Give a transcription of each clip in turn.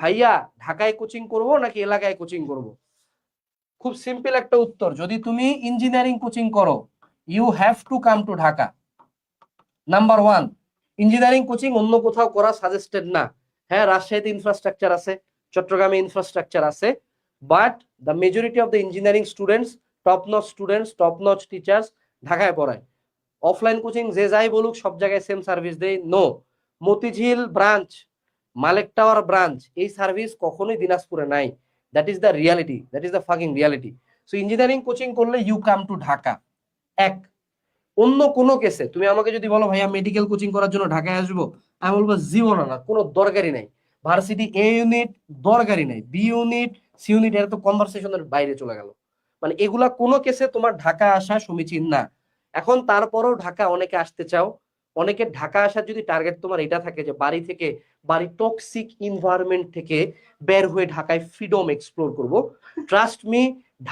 ভাইয়া ঢাকায় কোচিং করব নাকি এলাকায় কোচিং করব? খুব সিম্পল একটা উত্তর, যদি তুমি ইঞ্জিনিয়ারিং কোচিং করো you have to come to Dhaka. Number one, engineering coaching অন্য কোথাও করা সাজেস্টেড না। হ্যাঁ, রাজশাহীতে ইনফ্রাস্ট্রাকচার আছে, চট্টগ্রামে ইনফ্রাস্ট্রাকচার আছে, but the majority of the engineering students top notch teachers ঢাকায় পড়ায়। অফলাইন কোচিং যে যাই বলুক সব জায়গায় সেম সার্ভিস দেয়, নো। মতিঝিল ব্রাঞ্চ, মালেক টাওয়ার ব্রাঞ্চ, এই সার্ভিস কখনোই দিনাজপুরে নাই। That is the reality, that is the fucking reality. So engineering coaching করলে ইউ কাম টু ঢাকা। এক, অন্য কোনো কেসে তুমি আমাকে যদি বলো ভাইয়া মেডিকেল কোচিং করার জন্য ঢাকায় আসবো, আমি বলবো জীবন না, কোনো দরকারই নাই। ভার্সিটি এ ইউনিট দরকারই নাই, বি ইউনিট, সি ইউনিট, এর তো কনভারসেশনের বাইরে চলে গেল। মানে এগুলা কোনো কেসে তোমার ঢাকা আসা সমীচীন না। এখন তারপরেও ঢাকা অনেকে আসতে চাও, অনেকে ঢাকা আসার যদি টার্গেট তোমার এটা থাকে যে বাড়ি টক্সিক ইনভায়রনমেন্ট থেকে বের হয়ে ঢাকায় ফ্রিডম এক্সপ্লোর করব, trust me,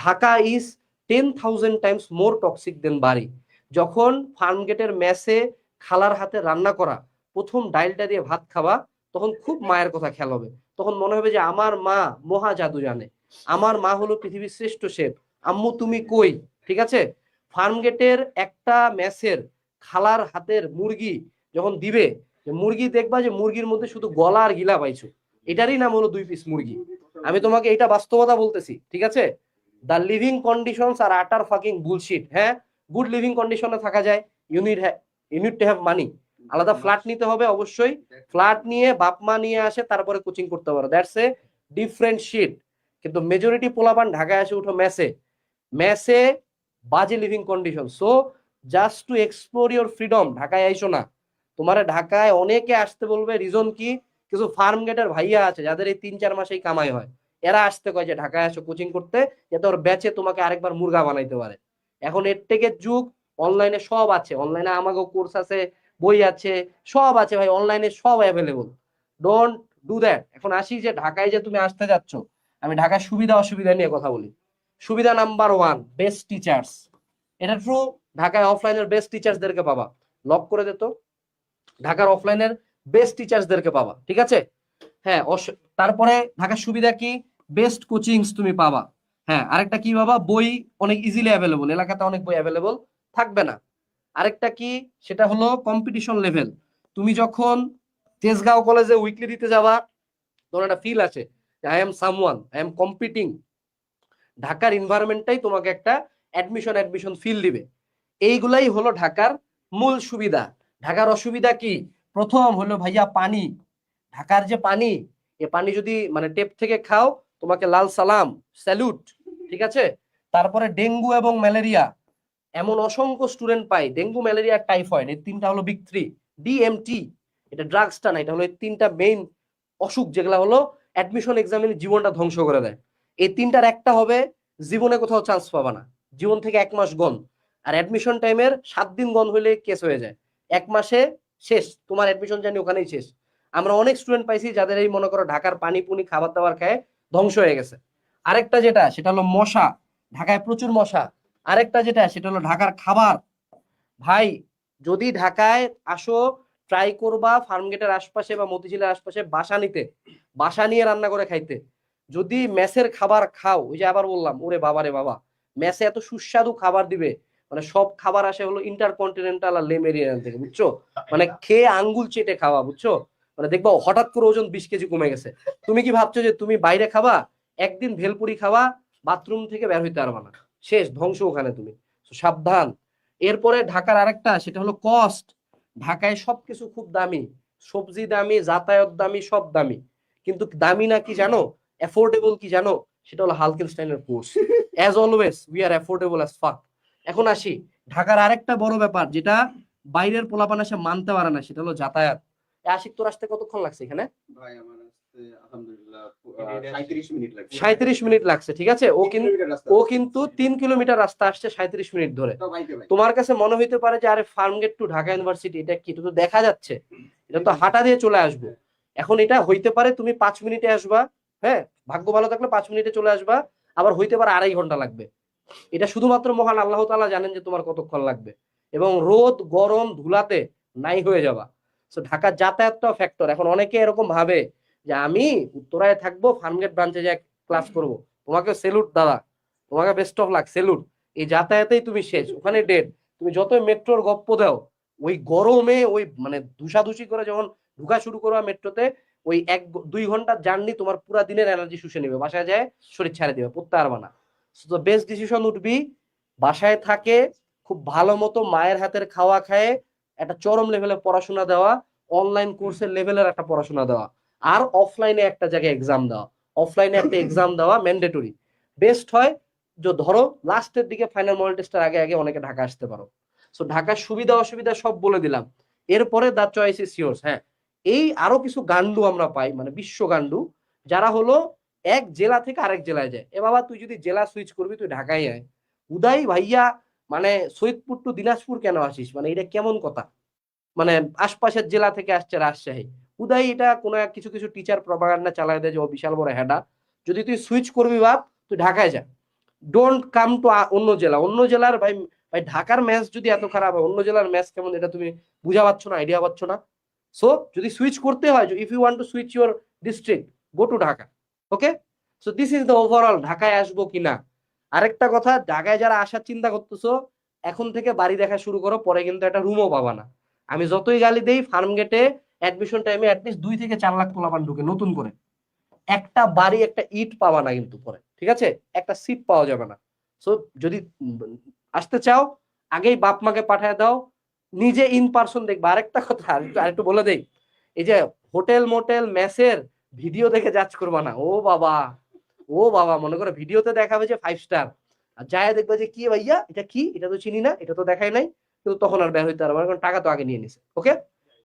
Dhaka is 10,000 times more toxic than বাড়ি। যখন ফার্ম গেটের মেসে খালার হাতে রান্না করা প্রথম ডাইলটা দিয়ে ভাত খাবা, তখন খুব মায়ের কথা খেয়াল হবে। তখন মনে হবে যে আমার মা মহা জাদু জানে, আমার মা হলো পৃথিবীর শ্রেষ্ঠ শেফ, আম্মু তুমি কই। ঠিক আছে, ফার্ম গেটের একটা মেসের খালার হাতের মুরগি যখন দিবে, মুরগি দেখবা যে মুরগির মধ্যে শুধু গলা আর গিলা পাইছো, এটারই নাম হলো 2 পিস মুরগি। আমি তোমাকে এটা বাস্তবতা বলতেছি, ঠিক আছে? দ্য লিভিং কন্ডিশনস আর আটার ফাকিং বুলশিট। হ্যাঁ, গুড লিভিং কন্ডিশনে থাকা যায়, you need to have money. আলাদা ফ্ল্যাট নিতে হবে অবশ্যই, ফ্ল্যাট নিয়ে বাপ মা নিয়ে আসে তারপরে কোচিং করতে পারো, দ্যাটস এ ডিফারেন্ট শিট। কিন্তু মেজরিটি পোলাপান ঢাকায় এসে উঠো মেসে, মেসে বাজে living condition. So just to explore your freedom ঢাকায় আইসো না। তোমার ঢাকায় অনেকে আসতে বলবে, রিজন কি? কিছু ফার্ম গেটের ভাইয়া আছে যাদের এই 3-4 মাসেই কামাই হয়, এরা আসতে কয় যে ঢাকায় আসো কোচিং করতে, যাতে ওর ব্যাচে তোমাকে আরেকবার মুরগা বানাইতে পারে। এখন এর থেকে যুগ, অনলাইনে সব আছে, অনলাইনে আমাকেও কোর্স আছে, বই আছে, সব আছে ভাই, অনলাইনে সব অ্যাভেলেবল। Don't do that. এখন আসি যে ঢাকায় যে তুমি আসতে যাচ্ছ, আমি ঢাকার সুবিধা অসুবিধা নিয়ে কথা বলি। সুবিধা নাম্বার ওয়ান, বেস্ট টিচার্স। এটা ট্রু, ঢাকায় অফলাইনের বেস্ট টিচার্সদেরকে পাবা। লক করে দিত, ঢাকার অফলাইনের বেস্ট টিচার্সদেরকে পাবা, ঠিক আছে? হ্যাঁ, তারপরে ঢাকার সুবিধা কি? বেস্ট কোচিংস তুমি পাবা। হ্যাঁ, আরেকটা কি পাবা? বই অনেক ইজিলি অ্যাভেলেবল, এলাকাতে অনেক বই অ্যাভেলেবল থাকবে না। আরেকটা কি? সেটা হলো কম্পিটিশন লেভেল। তুমি যখন তেজগাঁও কলেজে উইকলি দিতে যাবা, তোমার একটা ফিল আছে I am someone, I am competing. ঢাকার এনভায়রনমেন্টটাই তোমাকে একটা অ্যাডমিশন ফিল দিবে। এইগুলাই হলো ঢাকার মূল সুবিধা। ঢাকার অসুবিধা কি? প্রথম হলো ভাইয়া পানি। ঢাকার যে পানি, এ পানি যদি মানে টেপ থেকে খাও, তোমাকে লাল সালাম, স্যালুট, ঠিক আছে? তারপরে ডেঙ্গু এবং ম্যালেরিয়া, এমন অসংখ্য স্টুডেন্ট পাই, ডেঙ্গু ম্যালেরিয়া টাইফয়েড, এই তিনটা হলো বিগ থ্রি। ডিএমটি, এটা ড্রাগসটা না, এটা হলো এই তিনটা মেইন অসুখ যেগুলা হলো অ্যাডমিশন এক্সামিনে জীবনটা ধ্বংস করে দেয়। এই তিনটার একটা হবে, জীবনে কোথাও চান্স পাবা না, জীবন থেকে 1 মাস গন। আর অ্যাডমিশন টাইমের 7 দিন গন হলে কেস হয়ে যায়, 1 মাসে শেষ, তোমার অ্যাডমিশন জানি ওখানেই শেষ। আমরা অনেক স্টুডেন্ট পাইছি যাদের এই মনে করো ঢাকার পানি পুনি খাবার দাবার খায় ধ্বংস হয়ে গেছে। আরেকটা যেটা, সেটা হলো মশা, ঢাকায় প্রচুর মশা। আরেকটা যেটা, সেটা হলো ঢাকার খাবার। ভাই, যদি ঢাকায় আসো, ট্রাই করবা ফার্মগেটের আশপাশে বা মতিঝিলের আশপাশে বাসা নিতে, বাসা নিয়ে রান্না করে খাইতে। যদি মেসের খাবার খাও, ওই যে আবার বললাম, ওরে বাবা রে বাবা, মেসে এত সুস্বাদু খাবার দিবে, মানে সব খাবার আসে হলো ইন্টারকন্টিনেন্টাল আর লেমেরিয়ান থেকে, বুঝছো? মানে খেয়ে আঙ্গুল চেটে খাওয়া, বুঝছো? মানে দেখবা হঠাৎ করে ওজন 20 কেজি কমে গেছে। তুমি কি ভাবছো যে তুমি বাইরে খাবা, একদিন ভেলপুরি খাবা, বাথরুম থেকে বের হইতে পারবা না, শেষ, ধ্বংস ওখানে তুমি। সাবধান। এরপরে ঢাকার আরেকটা, সেটা হলো কস্ট। ঢাকায় সবকিছু খুব দামি, সবজি দামি, যাতায়াত দামি, সব দামি। কিন্তু দামি না কি জানো, অ্যাফোর্ডেবল কি জানো? সেটা হলো হালকেনস্টাইনের course. As always we are affordable as fuck. এখন আসি ঢাকার আরেকটা বড় ব্যাপার, যেটা বাইরের পোলাপান এসে মানতে পারে না, সেটা হলো যাতায়াত। আশিক, তোর আসতে কতক্ষণ লাগছে এখানে? ভাই আমার আসতে আলহামদুলিল্লাহ 37 মিনিট লাগছে, ঠিক আছে? ও কিন্তু 3 কিলোমিটার রাস্তা আসছে 37 মিনিট ধরে। তোমার কাছে মনে হইতে পারে যে আরে ফার্মগেট টু ঢাকা ইউনিভার্সিটি এটা কি, এটা তো দেখা যাচ্ছে, এটা তো হাঁটা দিয়ে চলে আসবো। এখন এটা হইতে পারে তুমি 5 মিনিটে আসবা, হ্যাঁ, ভাগ্য ভালো থাকলে 5 মিনিটে চলে আসবা, আবার হইতে পারে 2.5 ঘন্টা লাগবে। এটা শুধুমাত্র মহান আল্লাহ তাআলা জানেন যে তোমার কতক্ষণ লাগবে। এবং রোদ গরম ধুলাতে নাই হয়ে যাবা। তো ঢাকার যাতায়াতটাও ফ্যাক্টর। এখন অনেকে এরকম ভাবে যে আমি উত্তরায় থাকবো, ফার্মগেট ব্রাঞ্চে যে ক্লাস করব, তোমাকে সেলুট দাদা, তোমাকে বেস্ট অফ লাক, সেলুট। এই যাতায়াতেই তুমি শেষ, ওখানে ডেট। তুমি যতই মেট্রোর গপ্প দাও, ওই গরমে ওই মানে ধুসাধুসি করে যখন ঢুকা শুরু করবা মেট্রোতে, ওই 1-2 ঘন্টার জার্নি তোমার পুরা দিনের এনার্জি শুষে নেবে, বাসায় যায় শরীর ছাড়ে দিবে, পড়তে পারবা না। তো বেস্ট ডিসিশন উঠবি বাসায় থাকে খুব ভালো মতো মায়ের হাতের খাওয়া খায় একটা চরম লেভেলে পড়াশোনা দেওয়া, অনলাইন কোর্সের লেভেলের একটা পড়াশোনা দেওয়া, আর অফলাইনে একটা জায়গায় এক্সাম দেওয়া। অফলাইনে একটা এক্সাম দেওয়া ম্যান্ডেটরি। বেস্ট হয় যে ধরো লাস্টের দিকে ফাইনাল মডেল টেস্টের আগে আগে অনেকে ঢাকা আসতে পারো। সো ঢাকার সুবিধা অসুবিধা সব বলে দিলাম। এরপরে দা চয়েস ইজ ইয়োর্স। হ্যাঁ, এই আরো কিছু গান্ডু আমরা পাই, মানে বিশ্ব গান্ডু, যারা হলো এক জেলা থেকে আরেক জেলায় যায়। এ বাবা, তুই যদি জেলা সুইচ করবি তুই ঢাকায় আয়। উদয় ভাইয়া, মানে সৈয়দপুর টু দিনাজপুর কেন আসিস, মানে এটা কেমন কথা? মানে আশপাশের জেলা থেকে আসছে রাজশাহী। উদয় এটা কোনো কিছু কিছু টিচার প্রপাগান্ডা চালায় দেয় যে ও বিশাল বড় হেডা। যদি তুই সুইচ করবি বাপ, তুই ঢাকায় যা, ডোন্ট কাম টু অন্য জেলা। অন্য জেলার ভাই, ভাই ঢাকার ম্যাচ যদি এত খারাপ হয়, অন্য জেলার ম্যাচ কেমন এটা তুমি বুঝা পাচ্ছ না, আইডিয়া পাচ্ছ না। সো যদি সুইচ করতে হয়, if you want to switch your district, go to Dhaka. Okay, so this is the overall ঢাকায় আসবো কিনা। আরেকটা কথা, ঢাকায় যারা আসার চিন্তা করতেছো, এখন থেকে বাড়ি দেখা শুরু করো, পরে কিন্তু একটা রুমও পাবা না। আমি যতই গালি দেই, ফার্ম গেটে অ্যাডমিশন টাইমে অ্যাটলিস্ট 2 থেকে 4 লাখ পোলাপান ঢুকে নতুন করে, একটা বাড়ি একটা ইট পাবা না কিন্তু পরে, ঠিক আছে, একটা সিট পাওয়া যাবে না। সো যদি আসতে চাও, আগেই বাপ মাকে পাঠায় দাও, নিজে ইন পার্সন দেখবা। আরেকটা কথা আরেকটু বলে দেই, এই যে হোটেল মোটেল মেসের ভিডিও দেখে জাজ করবা না। ও বাবা, ও বাবা, মনে করো ভিডিওতে দেখাবে যে 5 স্টার, আর যায় দেখবে যে কি ভাইয়া এটা কি, এটা তো চিনি না, এটা তো দেখাই নাই, কিন্তু তখন আর বের হইতে পারবে না, কারণ টাকা তো আগে নিয়ে নিছে। ওকে।